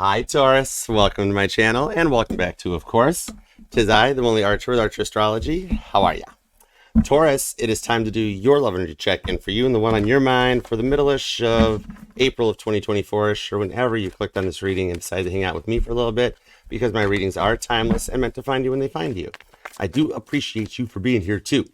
Hi Taurus, welcome to my channel and welcome back to, of course, 'tis I, the only archer with Archer Astrology. How are ya? Taurus, it is time to do your love energy check-in for you and the one on your mind for the middle-ish of April of 2024-ish, or whenever you clicked on this reading and decided to hang out with me for a little bit, because my readings are timeless and meant to find you when they find you. I do appreciate you for being here too.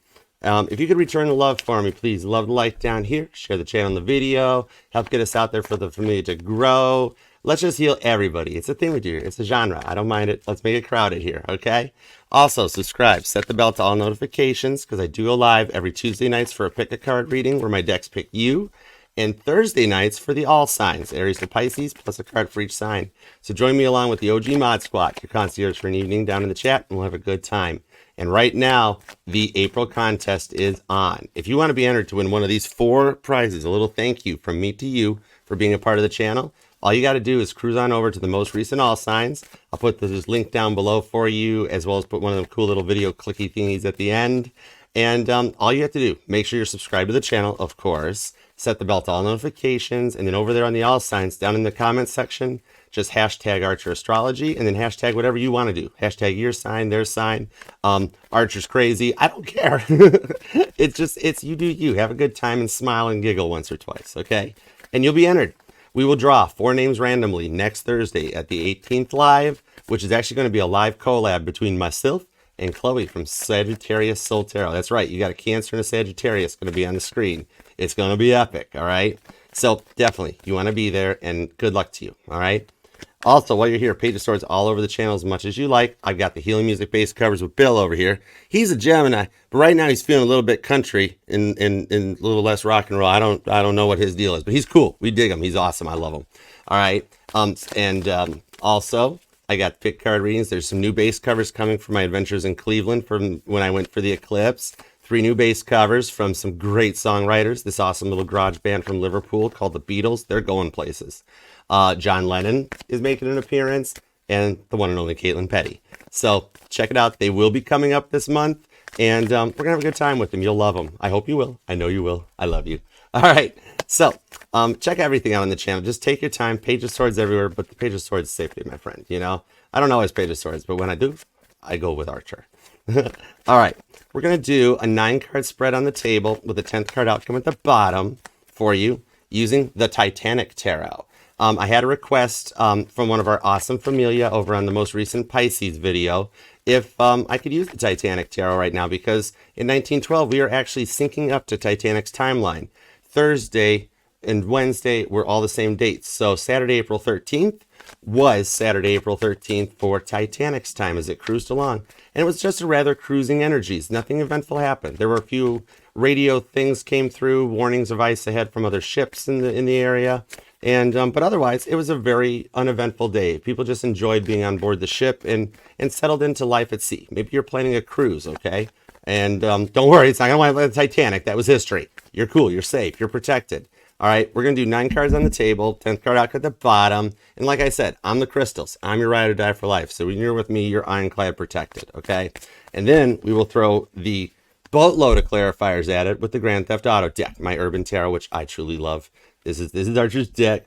If you could return the love for me, please. Love the like down here. Share the channel and the video. Help get us out there for the family to grow. Let's just heal everybody. It's a thing we do here. It's a genre. I don't mind it. Let's make it crowded here, okay? Also, subscribe. Set the bell to all notifications because I do go live every Tuesday nights for a pick a card reading where my decks pick you. And Thursday nights for the all signs, Aries to Pisces, plus a card for each sign. So join me along with the OG Mod Squad, your concierge for an evening down in the chat, and we'll have a good time. And right now, the April contest is on. If you want to be entered to win one of these 4 prizes, a little thank you from me to you for being a part of the channel, all you got to do is cruise on over to the most recent all signs. I'll put this link down below for you, as well as put one of them cool little video clicky thingies at the end. And all you have to do, make sure you're subscribed to the channel, of course. Set the bell to all notifications, and then over there on the all signs, down in the comments section, just hashtag Archer Astrology, and then hashtag whatever you want to do. Hashtag your sign, their sign, Archer's crazy. I don't care. It's you do you. Have a good time and smile and giggle once or twice, okay? And you'll be entered. We will draw 4 names randomly next Thursday at the 18th live, which is actually going to be a live collab between myself and Chloe from Sagittarius Soul Tarot. That's right. You got a Cancer and a Sagittarius going to be on the screen. It's going to be epic, all right? So definitely, you want to be there, and good luck to you, all right? Also, while you're here, Page of Swords all over the channel as much as you like. I've got the Healing Music base covers with Bill over here. He's a Gemini, but right now he's feeling a little bit country and a little less rock and roll. I don't know what his deal is, but he's cool. We dig him. He's awesome. I love him. All right. Also, I got pick card readings. There's some new base covers coming from my adventures in Cleveland from when I went for the eclipse. 3 new bass covers from some great songwriters. This awesome little garage band from Liverpool called the Beatles. They're going places. John Lennon is making an appearance, and the one and only Caitlin Petty. So check it out. They will be coming up this month, and we're going to have a good time with them. You'll love them. I hope you will. I know you will. I love you. All right. So check everything out on the channel. Just take your time. Page of Swords everywhere, but the Page of Swords is safety, my friend. You know, I don't always Page of Swords, but when I do, I go with Archer. All right. We're going to do a 9-card spread on the table with the 10th card outcome at the bottom for you using the Titanic Tarot. I had a request from one of our awesome familia over on the most recent Pisces video if I could use the Titanic Tarot right now, because in 1912 we are actually syncing up to Titanic's timeline. Thursday and Wednesday were all the same dates. So Saturday, April 13th was Saturday, April 13th for Titanic's time as it cruised along. And it was just a rather cruising energies. Nothing eventful happened. There were a few radio things came through, warnings of ice ahead from other ships in the area. And but otherwise, it was a very uneventful day. People just enjoyed being on board the ship and settled into life at sea. Maybe you're planning a cruise, okay? And don't worry, it's not going to be like the Titanic. That was history. You're cool. You're safe. You're protected. All right, we're going to do 9 cards on the table, 10th card out at the bottom. And like I said, I'm the crystals. I'm your ride or die for life. So when you're with me, you're ironclad protected, okay? And then we will throw the boatload of clarifiers at it with the Grand Theft Auto deck, my Urban Tarot, which I truly love. This is Archer's deck.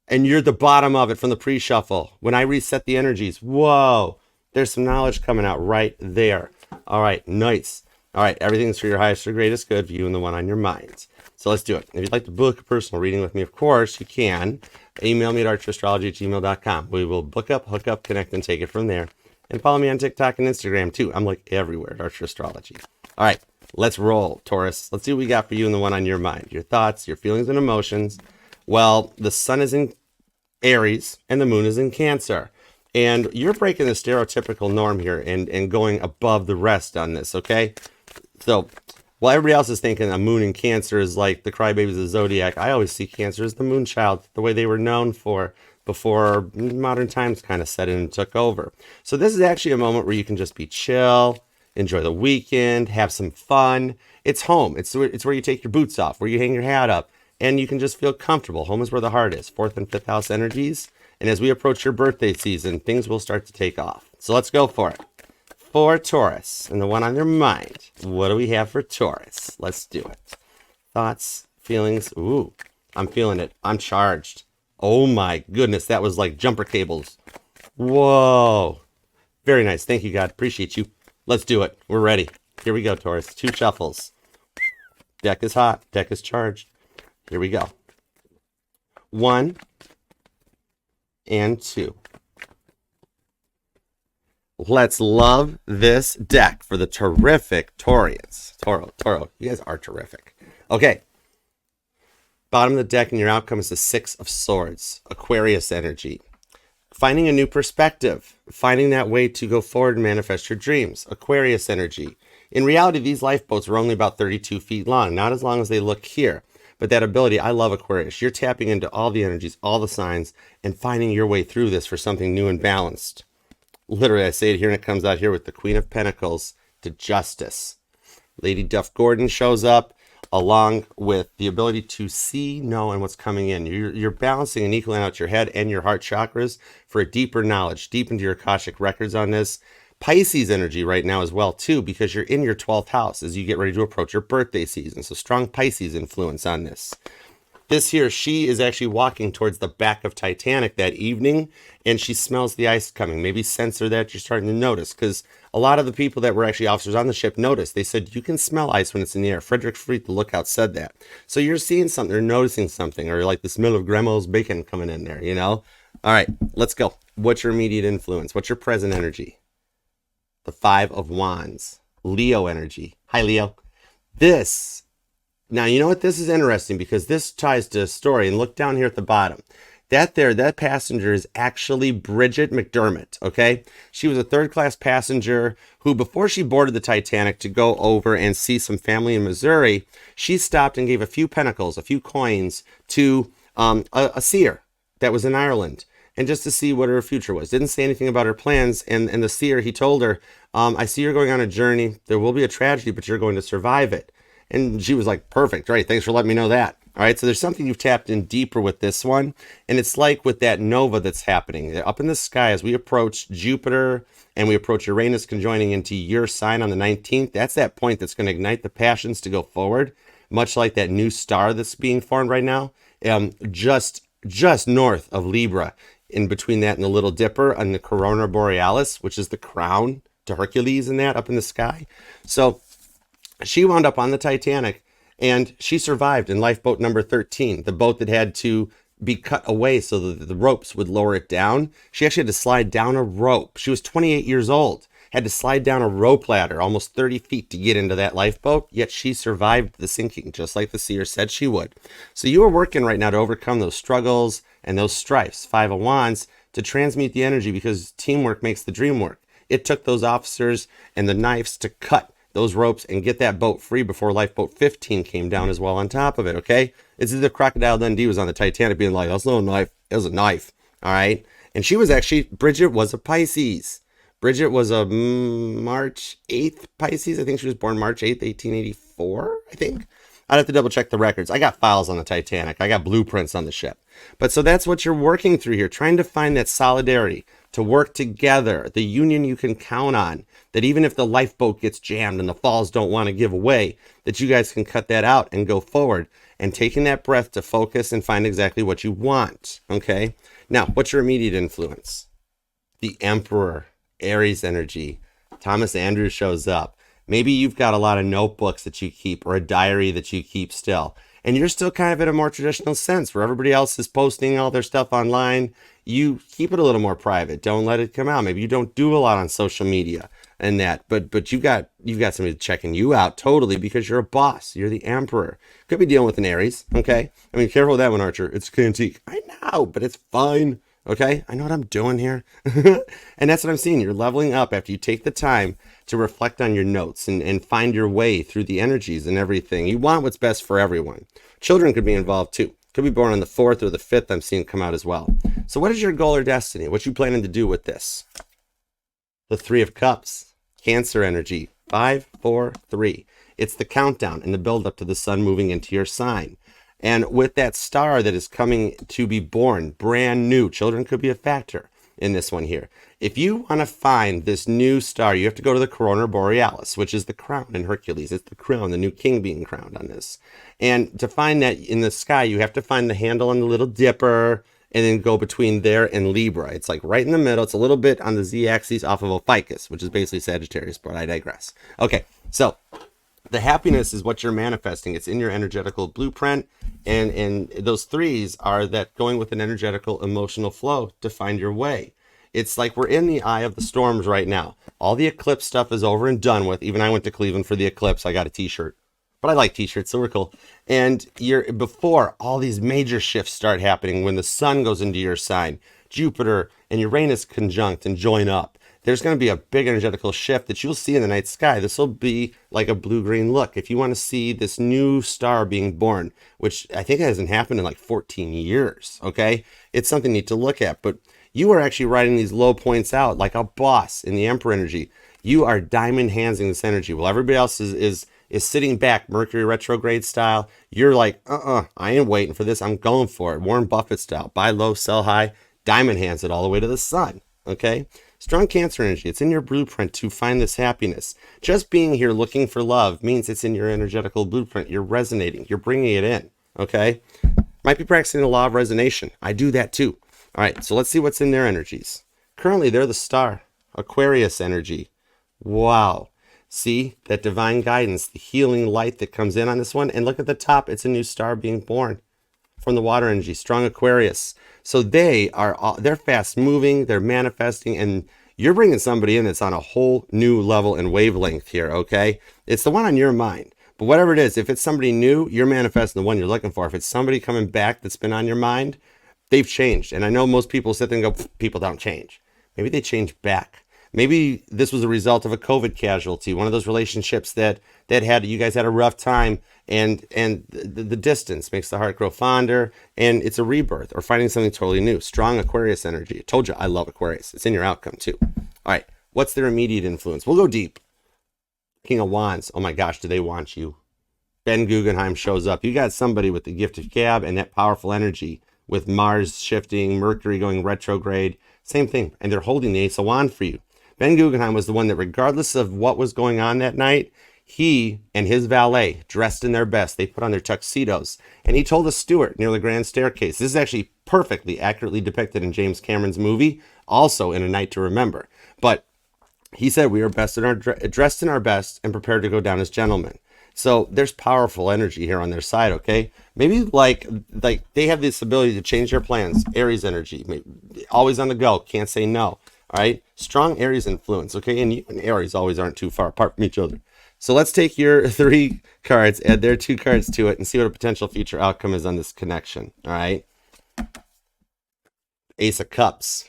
And you're at the bottom of it from the pre-shuffle. When I reset the energies, whoa, there's some knowledge coming out right there. All right, nice. All right, everything's for your highest or greatest good for you and the one on your mind. So let's do it. If you'd like to book a personal reading with me, of course, you can. Email me at archerastrology@gmail.com. We will book up, hook up, connect, and take it from there. And follow me on TikTok and Instagram, too. I'm like everywhere at Archer Astrology. All right, let's roll, Taurus. Let's see what we got for you and the one on your mind. Your thoughts, your feelings, and emotions. Well, the sun is in Aries and the moon is in Cancer. And you're breaking the stereotypical norm here and going above the rest on this, okay? So while everybody else is thinking a moon in Cancer is like the crybabies of the Zodiac, I always see Cancer as the moon child, the way they were known for before modern times kind of set in and took over. So this is actually a moment where you can just be chill, enjoy the weekend, have some fun. It's home. It's where you take your boots off, where you hang your hat up, and you can just feel comfortable. Home is where the heart is. 4th and 5th house energies. And as we approach your birthday season, things will start to take off. So let's go for it. For Taurus, and the one on your mind, what do we have for Taurus? Let's do it. Thoughts, feelings. Ooh, I'm feeling it. I'm charged. Oh my goodness, that was like jumper cables. Whoa. Very nice. Thank you, God. Appreciate you. Let's do it. We're ready. Here we go, Taurus. 2 shuffles. Deck is hot. Deck is charged. Here we go. 1 and 2. Let's love this deck for the terrific Taurians. Toro, you guys are terrific. Okay. Bottom of the deck and your outcome is the 6 of Swords. Aquarius energy. Finding a new perspective. Finding that way to go forward and manifest your dreams. Aquarius energy. In reality, these lifeboats are only about 32 feet long. Not as long as they look here. But that ability, I love Aquarius. You're tapping into all the energies, all the signs, and finding your way through this for something new and balanced. Literally, I say it here and it comes out here with the Queen of Pentacles to Justice. Lady Duff Gordon shows up along with the ability to see, know, and what's coming in. You're balancing and equaling out your head and your heart chakras for a deeper knowledge, deep into your Akashic records on this. Pisces energy right now as well, too, because you're in your 12th house as you get ready to approach your birthday season. So strong Pisces influence on this. This here, she is actually walking towards the back of Titanic that evening, and she smells the ice coming. Maybe sensor that you're starting to notice, because a lot of the people that were actually officers on the ship noticed. They said, you can smell ice when it's in the air. Frederick Freet, the lookout, said that. So you're seeing something, or noticing something, or like the smell of grandma's bacon coming in there, you know? All right, let's go. What's your immediate influence? What's your present energy? The 5 of Wands. Leo energy. Hi, Leo. Now, you know what? This is interesting because this ties to a story. And look down here at the bottom. That passenger is actually Bridget McDermott, okay? She was a third-class passenger who, before she boarded the Titanic to go over and see some family in Missouri, she stopped and gave a few pentacles, a few coins to a seer that was in Ireland, and just to see what her future was. Didn't say anything about her plans, and the seer, he told her, I see you're going on a journey. There will be a tragedy, but you're going to survive it. And she was like, perfect, right? Thanks for letting me know that. All right, so there's something you've tapped in deeper with this one. And it's like with that nova that's happening. Up in the sky, as we approach Jupiter and we approach Uranus conjoining into your sign on the 19th, that's that point that's going to ignite the passions to go forward, much like that new star that's being formed right now, just north of Libra, in between that and the Little Dipper and the Corona Borealis, which is the crown to Hercules in that up in the sky. So she wound up on the Titanic, and she survived in lifeboat number 13, the boat that had to be cut away so that the ropes would lower it down. She actually had to slide down a rope. She was 28 years old, had to slide down a rope ladder almost 30 feet to get into that lifeboat, yet she survived the sinking, just like the seer said she would. So you are working right now to overcome those struggles and those strifes, 5 of Wands, to transmute the energy, because teamwork makes the dream work. It took those officers and the knives to cut those ropes and get that boat free before lifeboat 15 came down as well on top of it, okay? It's as if Crocodile Dundee was on the Titanic being like, that's no knife, it was a knife, all right? And she was actually, Bridget was a Pisces. Bridget was a March 8th Pisces. I think she was born March 8th, 1884, I think. I'd have to double check the records. I got files on the Titanic. I got blueprints on the ship. But so that's what you're working through here, trying to find that solidarity, to work together, the union you can count on, that even if the lifeboat gets jammed and the falls don't want to give away, that you guys can cut that out and go forward, and taking that breath to focus and find exactly what you want, okay? Now, what's your immediate influence? The Emperor, Aries energy. Thomas Andrews shows up. Maybe you've got a lot of notebooks that you keep, or a diary that you keep still. And you're still kind of in a more traditional sense where everybody else is posting all their stuff online. You keep it a little more private. Don't let it come out. Maybe you don't do a lot on social media and that. But you've got somebody checking you out totally because you're a boss. You're the emperor. Could be dealing with an Aries, okay? I mean, careful with that one, Archer. It's antique. I know, but it's fine. Okay, I know what I'm doing here. And that's what I'm seeing. You're leveling up after you take the time to reflect on your notes and find your way through the energies and everything. You want what's best for everyone. Children could be involved too. Could be born on the 4th or the 5th. I'm seeing come out as well. So what is your goal or destiny? What you planning to do with this? The 3 of Cups, Cancer energy, 5, 4, 3. It's the countdown and the build up to the sun moving into your sign. And with that star that is coming to be born, brand new, children could be a factor in this one here. If you want to find this new star, you have to go to the Corona Borealis, which is the crown in Hercules. It's the crown, the new king being crowned on this. And to find that in the sky, you have to find the handle on the Little Dipper and then go between there and Libra. It's like right in the middle. It's a little bit on the z-axis off of Ophiuchus, which is basically Sagittarius, but I digress. Okay, so the happiness is what you're manifesting. It's in your energetical blueprint, and those threes are that going with an energetical emotional flow to find your way. It's like we're in the eye of the storms right now. All the eclipse stuff is over and done with. Even I went to Cleveland for the eclipse. I got a t-shirt, but I like t-shirts, so we're cool. And you're before all these major shifts start happening, when the sun goes into your sign, Jupiter and Uranus conjunct and join up, there's going to be a big energetical shift that you'll see in the night sky. This will be like a blue-green look. If you want to see this new star being born, which I think hasn't happened in like 14 years, okay? It's something neat to look at. But you are actually writing these low points out like a boss in the Emperor energy. You are diamond handsing this energy. While everybody else is sitting back, Mercury retrograde style, you're like, I ain't waiting for this. I'm going for it. Warren Buffett style. Buy low, sell high, diamond hands it all the way to the sun, okay? Strong Cancer energy. It's in your blueprint to find this happiness. Just being here looking for love means it's in your energetical blueprint. You're resonating. You're bringing it in, okay? Might be practicing the law of resonation. I do that too. All right, so let's see what's in their energies. Currently, they're the star. Aquarius energy. Wow. See that divine guidance, the healing light that comes in on this one. And look at the top. It's a new star being born from the water energy. Strong Aquarius. So they're fast moving, they're manifesting, and you're bringing somebody in that's on a whole new level and wavelength here, okay? It's the one on your mind. But whatever it is, if it's somebody new, you're manifesting the one you're looking for. If it's somebody coming back that's been on your mind, they've changed. And I know most people sit there and go, people don't change. Maybe they change back. Maybe this was a result of a COVID casualty, one of those relationships that you guys had a rough time, and the distance makes the heart grow fonder, and it's a rebirth or finding something totally new. Strong Aquarius energy. I told you I love Aquarius. It's in your outcome too. All right, what's their immediate influence? We'll go deep. King of Wands. Oh my gosh, do they want you? Ben Guggenheim shows up. You got somebody with the gift of gab and that powerful energy with Mars shifting, Mercury going retrograde. Same thing, and they're holding the Ace of Wands for you. Ben Guggenheim was the one that, regardless of what was going on that night, he and his valet, dressed in their best, they put on their tuxedos, and he told a steward near the grand staircase. This is actually perfectly accurately depicted in James Cameron's movie, also in A Night to Remember. But he said, we are dressed in our best and prepared to go down as gentlemen. So there's powerful energy here on their side, okay? Maybe like they have this ability to change their plans. Aries energy, always on the go, can't say no. All right, strong Aries influence, okay? And you and Aries always aren't too far apart from each other. So let's take your 3 cards, add their 2 cards to it, and see what a potential future outcome is on this connection, all right? Ace of Cups.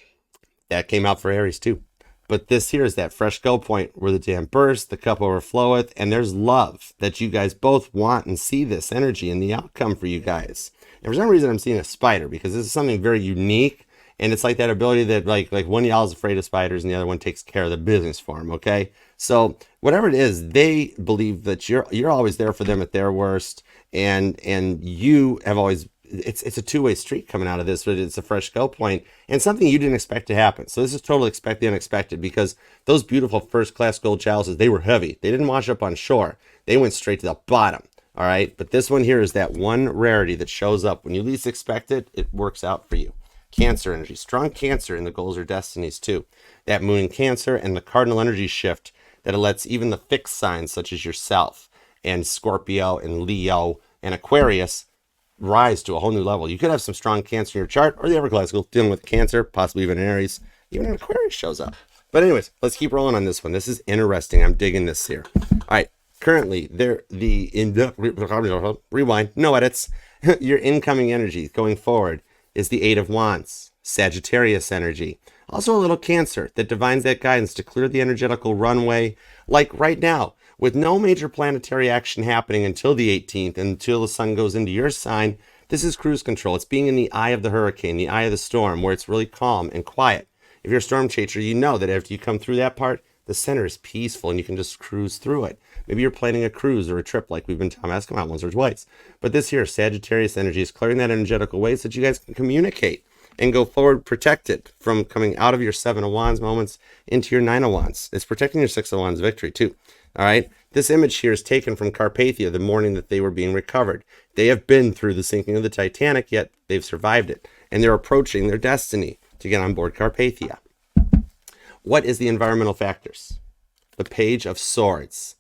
That came out for Aries too. But this here is that fresh go point where the dam bursts, the cup overfloweth, and there's love that you guys both want and see this energy in the outcome for you guys. And for some reason, I'm seeing a spider because this is something very unique. And it's like that ability that like one y'all is afraid of spiders and the other one takes care of the business for them, okay? So whatever it is, they believe that you're always there for them at their worst, and you have always, it's a two-way street coming out of this, but it's a fresh go point and something you didn't expect to happen. So this is totally expect the unexpected, because those beautiful first-class gold chalices, they were heavy. They didn't wash up on shore. They went straight to the bottom, all right? But this one here is that one rarity that shows up when you least expect it. It works out for you. Cancer energy, strong Cancer in the goals or destinies too. That moon in Cancer and the cardinal energy shift that it lets even the fixed signs such as yourself and Scorpio and Leo and Aquarius rise to a whole new level. You could have some strong Cancer in your chart, or the Everclassical dealing with Cancer, possibly even Aries, even an Aquarius shows up. But anyways, let's keep rolling on this one. This is interesting. I'm digging this here. All right, currently rewind, no edits. Your incoming energy going forward is the 8 of Wands, Sagittarius energy. Also a little Cancer that divines that guidance to clear the energetical runway, like right now, with no major planetary action happening until the 18th, until the sun goes into your sign. This is cruise control. It's being in the eye of the hurricane, the eye of the storm, where it's really calm and quiet. If you're a storm chaser, you know that after you come through that part, the center is peaceful and you can just cruise through it. Maybe you're planning a cruise or a trip like we've been talking about, come out once or twice. But this here, Sagittarius energy, is clearing that energetical way so that you guys can communicate and go forward protected from coming out of your 7 of Wands moments into your 9 of Wands. It's protecting your 6 of Wands victory too. All right. This image here is taken from the morning that they were being recovered. They have been through the sinking of the Titanic, yet they've survived it. and they're approaching their destiny to get on board Carpathia. What is the environmental factors? The Page of Swords.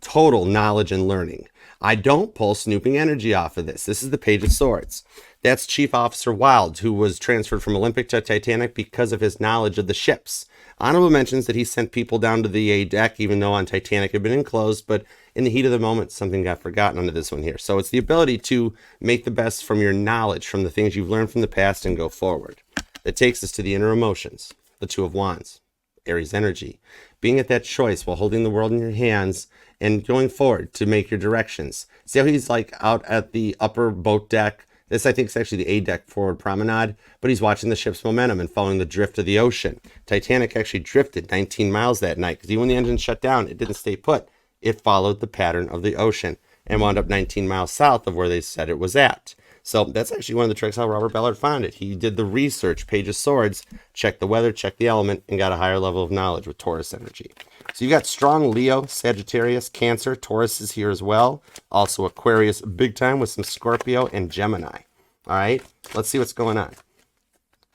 Total knowledge and learning. I don't pull snooping energy off of this. This is the Page of Swords. That's Chief Officer Wilde, who was transferred from Olympic to Titanic because of his knowledge of the ships. Honorable mentions that he sent people down to the A deck, even though on Titanic had been enclosed, but in the heat of the moment, something got forgotten under this one here. So it's the ability to make the best from your knowledge, from the things you've learned from the past, and go forward. That takes us to the inner emotions, the Two of Wands, Aries energy. Being at that choice while holding the world in your hands and going forward to make your directions. See how he's like out at the upper boat deck? This, I think, is actually the A deck forward promenade, but he's watching the ship's momentum and following the drift of the ocean. Titanic actually drifted 19 miles that night because even when the engine shut down, it didn't stay put. It followed the pattern of the ocean and wound up 19 miles south of where they said it was at. So that's actually one of the tricks how Robert Ballard found it. He did the research, Page of Swords, checked the weather, checked the element, and got a higher level of knowledge with Taurus energy. So you got strong Leo, Sagittarius, Cancer, Taurus is here as well. Also Aquarius big time with some Scorpio and Gemini. All right, let's see what's going on.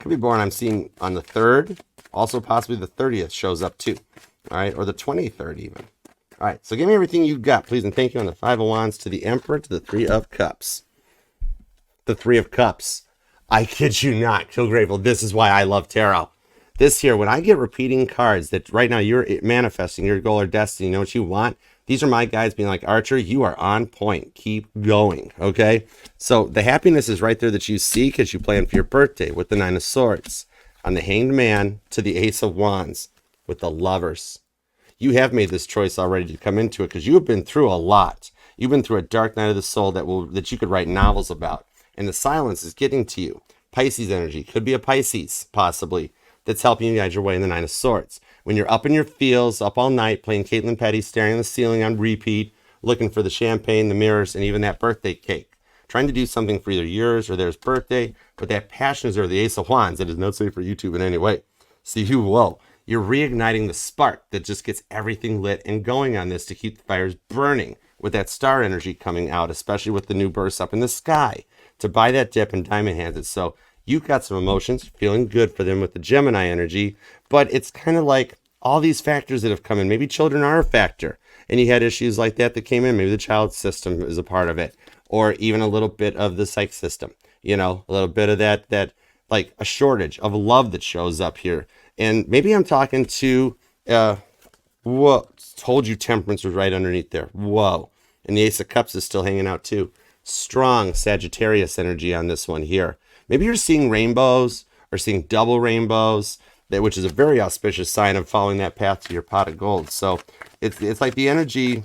Could be born, I'm seeing on the 3rd. Also possibly the 30th shows up too. All right, or the 23rd even. All right, so give me everything you got, please, and thank you on the 5 of Wands to the Emperor to the 3 of Cups. The 3 of Cups. I kid you not, Kilgrateful. This is why I love tarot. This here, when I get repeating cards that right now you're manifesting your goal or destiny, you know what you want? These are my guys being like, Archer, you are on point. Keep going, okay? So the happiness is right there that you seek as you plan for your birthday with the 9 of Swords. On the Hanged Man to the Ace of Wands with the Lovers. You have made this choice already to come into it because you have been through a lot. You've been through a dark night of the soul that you could write novels about. And the silence is getting to you. Pisces energy. Could be a Pisces, possibly, that's helping you guide your way in the 9 of Swords. When you're up in your feels, up all night, playing Caitlin Petty, staring at the ceiling on repeat, looking for the champagne, the mirrors, and even that birthday cake. Trying to do something for either yours or theirs birthday, but that passion is there, the Ace of Wands. That is not safe for YouTube in any way. So you're reigniting the spark that just gets everything lit and going on this to keep the fires burning with that star energy coming out, especially with the new bursts up in the sky. To buy that dip and diamond handed. So you've got some emotions, feeling good for them with the Gemini energy, but it's kind of like all these factors that have come in. Maybe children are a factor, and you had issues like that came in. Maybe the child system is a part of it, or even a little bit of the psych system, a little bit of that like a shortage of love that shows up here. And maybe I'm talking to, whoa, told you Temperance was right underneath there. Whoa. And the Ace of Cups is still hanging out too. Strong Sagittarius energy on this one here. Maybe you're seeing rainbows or seeing double rainbows, which is a very auspicious sign of following that path to your pot of gold. So it's like the energy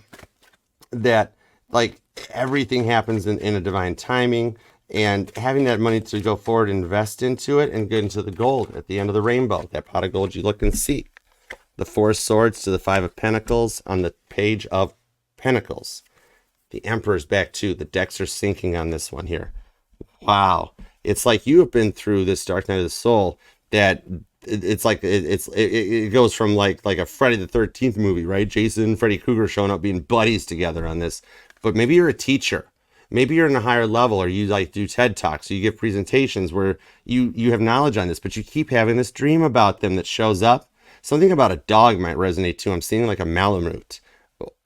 that like everything happens in a divine timing, and having that money to go forward and invest into it and get into the gold at the end of the rainbow, that pot of gold you look and see. The 4 of Swords to the 5 of Pentacles on the Page of Pentacles. The Emperor's back too. The decks are sinking on this one here. Wow. It's like you have been through this dark night of the soul that it's like it goes from like a Friday the 13th movie, right? Jason and Freddy Krueger showing up being buddies together on this. But maybe you're a teacher. Maybe you're in a higher level, or you like do TED Talks, or you give presentations where you have knowledge on this, but you keep having this dream about them that shows up. Something about a dog might resonate too. I'm seeing like a Malamute.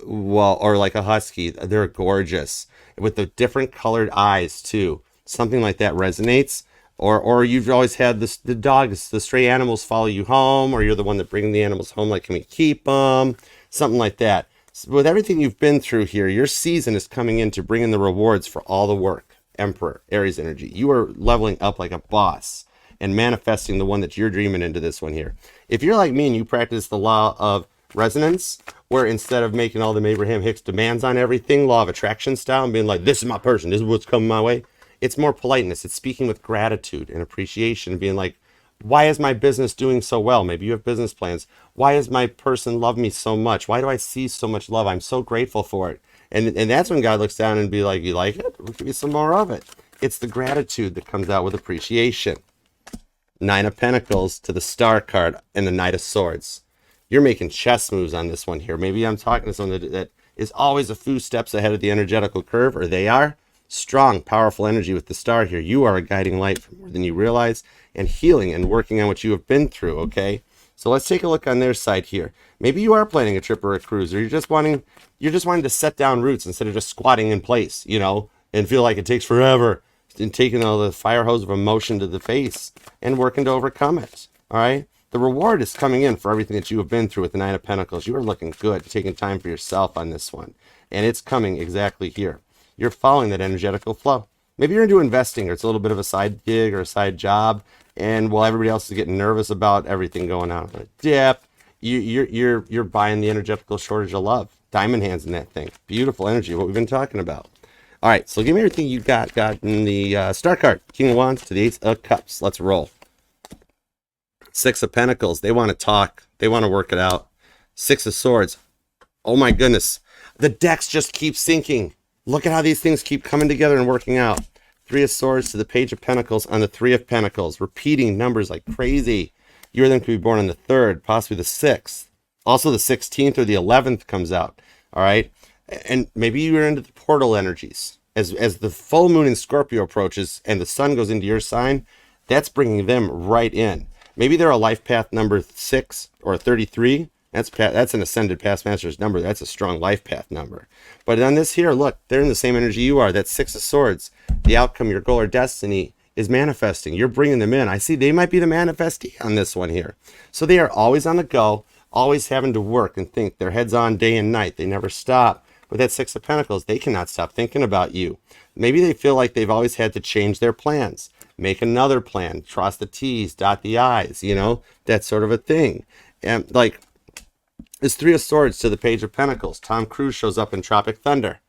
Well, or like a husky. They're gorgeous with the different colored eyes too. Something like that resonates. Or you've always had this, the dogs, the stray animals follow you home, or you're the one that brings the animals home. Like, can we keep them? Something like that. So with everything you've been through here, your season is coming in to bring in the rewards for all the work. Emperor, Aries energy. You are leveling up like a boss and manifesting the one that you're dreaming into this one here. If you're like me and you practice the law of resonance, where instead of making all the Abraham Hicks demands on everything, law of attraction style, and being like, this is my person, this is what's coming my way, it's more politeness. It's speaking with gratitude and appreciation, being like, why is my business doing so well? Maybe you have business plans. Why does my person love me so much? Why do I see so much love? I'm so grateful for it. And that's when God looks down and be like, you like it? We'll give you some more of it. It's the gratitude that comes out with appreciation. 9 of Pentacles to the Star card and the Knight of Swords. You're making chess moves on this one here. Maybe I'm talking to someone that is always a few steps ahead of the energetical curve, or they are. Strong, powerful energy with the star here. You are a guiding light for more than you realize, and healing and working on what you have been through, okay? So let's take a look on their side here. Maybe you are planning a trip or a cruise, or you're just wanting to set down roots instead of just squatting in place, and feel like it takes forever, and taking all the fire hose of emotion to the face and working to overcome it. All right. The reward is coming in for everything that you have been through with the Nine of Pentacles. You are looking good, taking time for yourself on this one. And it's coming exactly here. You're following that energetical flow. Maybe you're into investing, or it's a little bit of a side gig or a side job. And while everybody else is getting nervous about everything going on with a dip, you're buying the energetical shortage of love. Diamond hands in that thing. Beautiful energy, what we've been talking about. All right, so give me everything you got in the star card. King of Wands to the Ace of Cups. Let's roll. Six of Pentacles. They want to talk. They want to work it out. Six of Swords. Oh my goodness. The decks just keep sinking. Look at how these things keep coming together and working out. Three of Swords to the Page of Pentacles on the Three of Pentacles. Repeating numbers like crazy. You or them could be born on the 3rd, possibly the 6th. Also the 16th or the 11th comes out. All right. And maybe you're into the portal energies. As the full moon in Scorpio approaches and the sun goes into your sign, that's bringing them right in. Maybe they're a life path number 6 or 33. That's an ascended past master's number. That's a strong life path number. But on this here, look, they're in the same energy you are. That's Six of Swords. The outcome, your goal or destiny is manifesting. You're bringing them in. I see they might be the manifestee on this one here. So they are always on the go, always having to work and think. Their heads on day and night. They never stop. With that Six of Pentacles, they cannot stop thinking about you. Maybe they feel like they've always had to change their plans. Make another plan. Cross the T's, dot the I's, that sort of a thing. And like, this Three of Swords to the Page of Pentacles. Tom Cruise shows up in Tropic Thunder.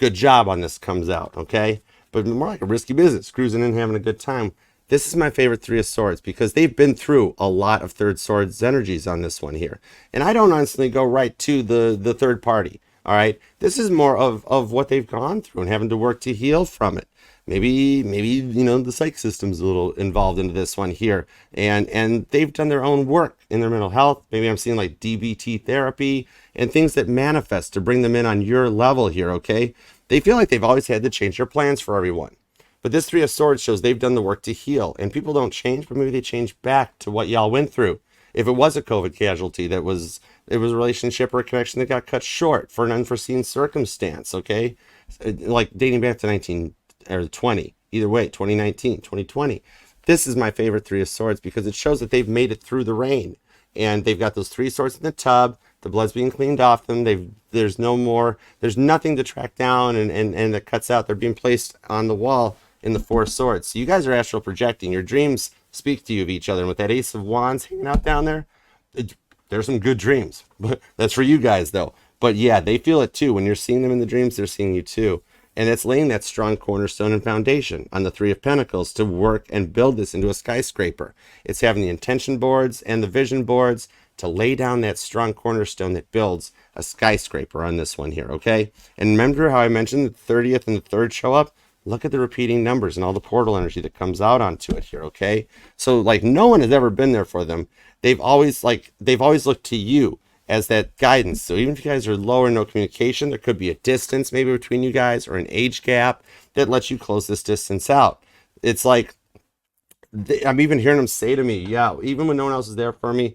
Good job on this comes out, okay? But more like a risky business, cruising in, having a good time. This is my favorite Three of Swords because they've been through a lot of Third Swords energies on this one here. And I don't honestly go right to the third party. All right, this is more of what they've gone through and having to work to heal from it. Maybe the psych system's a little involved into this one here, and they've done their own work in their mental health. Maybe I'm seeing like DBT therapy and things that manifest to bring them in on your level here. Okay, they feel like they've always had to change their plans for everyone, but this Three of Swords shows they've done the work to heal, and people don't change, but maybe they change back to what y'all went through. If it was a COVID casualty it was a relationship or a connection that got cut short for an unforeseen circumstance, okay? Like dating back to 20, either way, 2019, 2020. This is my favorite Three of Swords because it shows that they've made it through the rain. And they've got those three swords in the tub. The blood's being cleaned off them. There's nothing to track down and that cuts out. They're being placed on the wall in the Four of Swords. So you guys are astral projecting. Your dreams speak to you of each other. And with that Ace of Wands hanging out down there, there's some good dreams. But that's for you guys, though. But yeah, they feel it too. When you're seeing them in the dreams, they're seeing you too. And it's laying that strong cornerstone and foundation on the Three of Pentacles to work and build this into a skyscraper. It's having the intention boards and the vision boards to lay down that strong cornerstone that builds a skyscraper on this one here, okay? And remember how I mentioned the 30th and the 3rd show up? Look at the repeating numbers and all the portal energy that comes out onto it here, okay? So like no one has ever been there for them. They've always looked to you as that guidance. So even if you guys are low or no communication, there could be a distance maybe between you guys or an age gap that lets you close this distance out. It's like, I'm even hearing them say to me, yeah, even when no one else is there for me,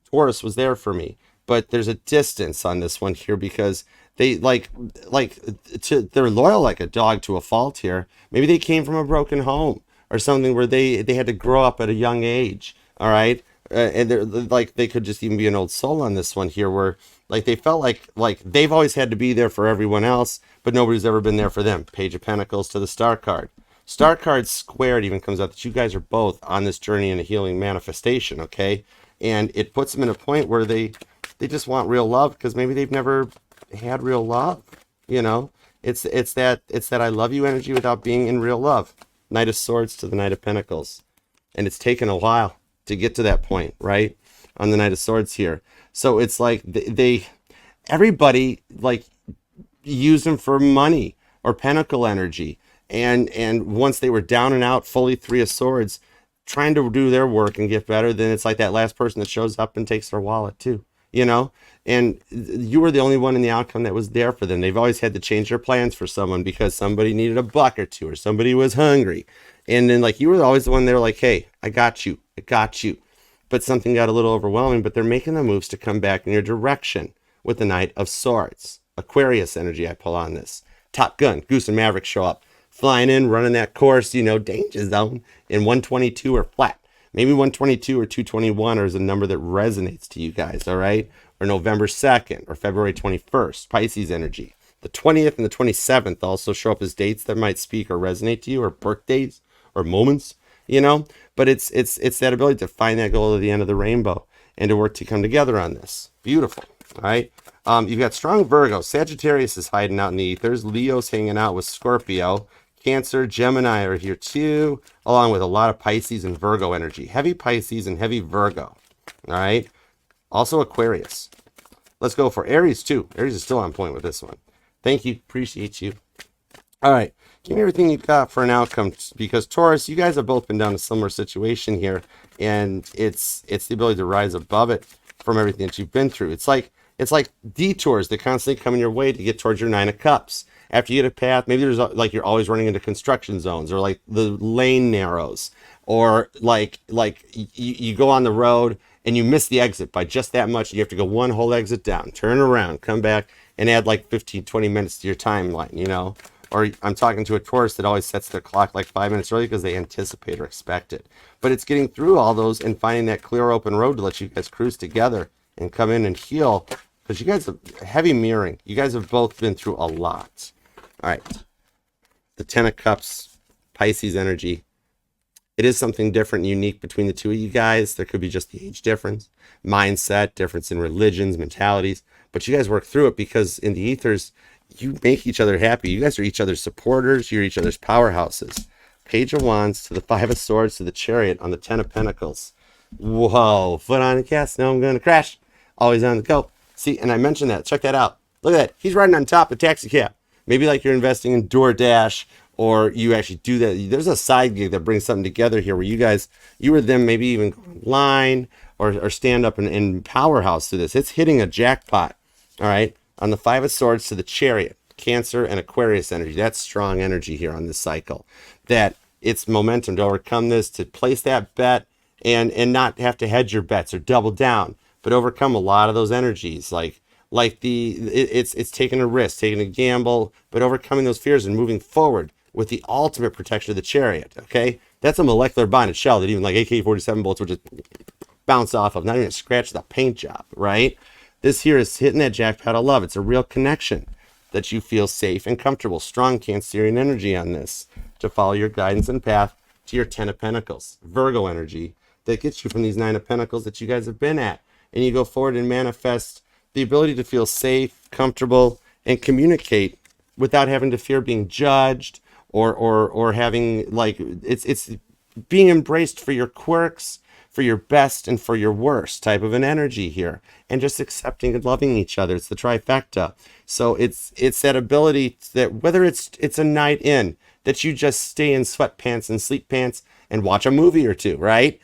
Taurus was there for me. But there's a distance on this one here because they they're loyal like a dog to a fault here. Maybe they came from a broken home or something where they had to grow up at a young age. All right. And they're like, they could just even be an old soul on this one here where like they felt like they've always had to be there for everyone else, but nobody's ever been there for them. Page of Pentacles to the Star card. Star card squared even comes out that you guys are both on this journey in a healing manifestation, okay? And it puts them in a point where they just want real love because maybe they've never had real love, you know? It's that I love you energy without being in real love. Knight of Swords to the Knight of Pentacles. And it's taken a while to get to that point, right? On the Knight of Swords here. So it's like everybody like used them for money or pentacle energy. And once they were down and out, fully Three of Swords, trying to do their work and get better, then it's like that last person that shows up and takes their wallet too. you know? And you were the only one in the outcome that was there for them. They've always had to change their plans for someone because somebody needed a buck or two or somebody was hungry. And then like you were always the one there like, hey, I got you. I got you. But something got a little overwhelming, but they're making the moves to come back in your direction with the Knight of Swords. Aquarius energy I pull on this. Top Gun, Goose and Maverick show up. Flying in, running that course, you know, danger zone in 122 or flat. Maybe 122 or 221 is a number that resonates to you guys, all right? Or November 2nd or February 21st, Pisces energy. The 20th and the 27th also show up as dates that might speak or resonate to you, or birthdays or moments, you know? But it's that ability to find that goal at the end of the rainbow and to work to come together on this. Beautiful, all right? You've got strong Virgo. Sagittarius is hiding out in the ethers. Leo's hanging out with Scorpio. Cancer, Gemini are here too, along with a lot of Pisces and Virgo energy. Heavy Pisces and heavy Virgo, all right? Also Aquarius. Let's go for Aries too. Aries is still on point with this one. Thank you. Appreciate you. All right. Give me everything you've got for an outcome, because Taurus, you guys have both been down a similar situation here, and it's the ability to rise above it from everything that you've been through. It's like detours that constantly come in your way to get towards your Nine of Cups. After you get a path, maybe there's like you're always running into construction zones, or like the lane narrows, or like you go on the road and you miss the exit by just that much. You have to go one whole exit down, turn around, come back, and add like 15, 20 minutes to your timeline, you know? Or I'm talking to a Taurus that always sets their clock like 5 minutes early because they anticipate or expect it. But it's getting through all those and finding that clear open road to let you guys cruise together and come in and heal, because you guys have heavy mirroring. You guys have both been through a lot. All right. The Ten of Cups, Pisces energy. It is something different and unique between the two of you guys. There could be just the age difference, mindset, difference in religions, mentalities. But you guys work through it because in the ethers, you make each other happy. You guys are each other's supporters. You're each other's powerhouses. Page of Wands to the Five of Swords to the Chariot on the Ten of Pentacles. Whoa, foot on the gas. Now I'm going to crash. Always on the go. See, and I mentioned that. Check that out. Look at that. He's riding on top of the taxi cab. Maybe like you're investing in DoorDash, or you actually do that. There's a side gig that brings something together here where you or them maybe even go online or stand up in powerhouse to this. It's hitting a jackpot. All right. On the Five of Swords to the Chariot, Cancer and Aquarius energy. That's strong energy here on this cycle. That it's momentum to overcome this, to place that bet and not have to hedge your bets or double down, but overcome a lot of those energies. It's taking a risk, taking a gamble, but overcoming those fears and moving forward with the ultimate protection of the Chariot. Okay, that's a molecular bonded shell that even like AK-47 bullets would just bounce off of, not even scratch the paint job, right? This here is hitting that jackpot of love. It's a real connection that you feel safe and comfortable. Strong Cancerian energy on this to follow your guidance and path to your Ten of Pentacles. Virgo energy that gets you from these Nine of Pentacles that you guys have been at. And you go forward and manifest the ability to feel safe, comfortable, and communicate without having to fear being judged or having like it's being embraced for your quirks, for your best and for your worst type of an energy here, and just accepting and loving each other. It's the trifecta. So it's that ability that whether it's a night in that you just stay in sweatpants and sleep pants and watch a movie or two, right?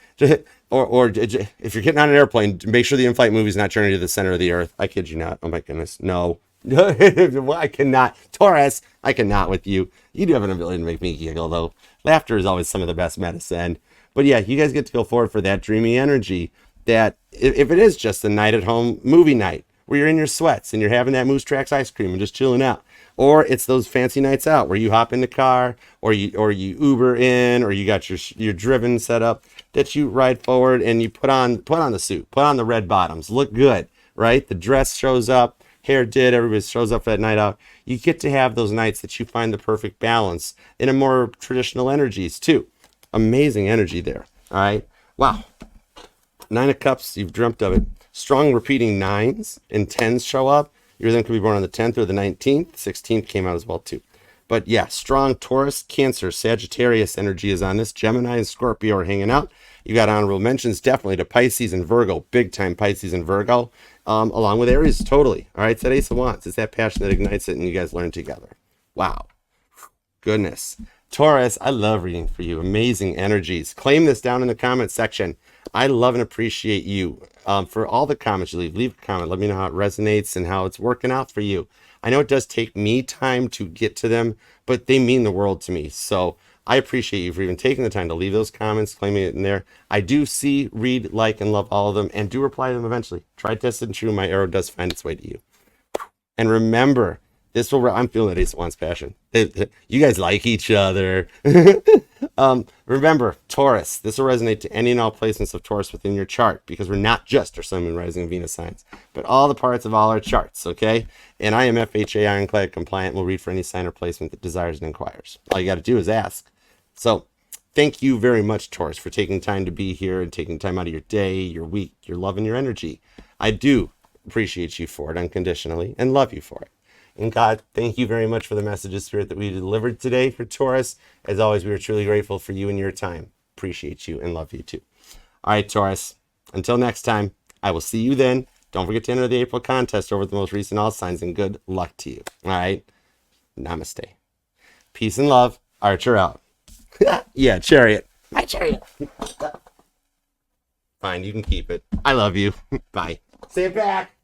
Or if you're getting on an airplane, make sure the in-flight movie is not turning to the center of the earth. I kid you not. Oh my goodness, no. I cannot. Taurus, I cannot with you. You do have an ability to make me giggle, though. Laughter is always some of the best medicine. But yeah, you guys get to feel forward for that dreamy energy that if it is just a night at home movie night where you're in your sweats and you're having that Moose Tracks ice cream and just chilling out, or it's those fancy nights out where you hop in the car or you Uber in, or you got your driven set up, that you ride forward and you put on the suit, put on the red bottoms, look good, right? The dress shows up, hair did, everybody shows up for that night out. You get to have those nights that you find the perfect balance in a more traditional energies too. Amazing energy there. All right. Wow. Nine of Cups, you've dreamt of it. Strong repeating nines and tens show up. You're then could be born on the 10th or the 19th. 16th came out as well too. But yeah, strong Taurus, Cancer, Sagittarius energy is on this. Gemini and Scorpio are hanging out. You got honorable mentions definitely to Pisces and Virgo, big time Pisces and Virgo, along with Aries, totally. All right, it's that Ace of Wands. It's that passion that ignites it and you guys learn together. Wow. Goodness. Taurus, I love reading for you. Amazing energies. Claim this down in the comment section. I love and appreciate you. for all the comments you leave. Leave a comment. Let me know how it resonates and how it's working out for you. I know it does take me time to get to them, but they mean the world to me. So I appreciate you for even taking the time to leave those comments, claiming it in there. I do see, read, like, and love all of them, and do reply to them eventually. Try, test, and true. My arrow does find its way to you. And remember, this will. I'm feeling that Ace of Wands passion. You guys like each other. Remember, Taurus. This will resonate to any and all placements of Taurus within your chart, because we're not just our Sun, Moon, Rising, and Venus signs, but all the parts of all our charts. Okay. And I am FHA ironclad compliant. We'll read for any sign or placement that desires and inquires. All you got to do is ask. So, thank you very much, Taurus, for taking time to be here and taking time out of your day, your week, your love, and your energy. I do appreciate you for it unconditionally and love you for it. And God, thank you very much for the messages, Spirit, that we delivered today for Taurus. As always, we are truly grateful for you and your time. Appreciate you and love you too. All right, Taurus, until next time, I will see you then. Don't forget to enter the April contest over the most recent all signs, and good luck to you. All right, namaste. Peace and love. Archer out. Yeah, Chariot. My Chariot. Fine, you can keep it. I love you. Bye. Say it back.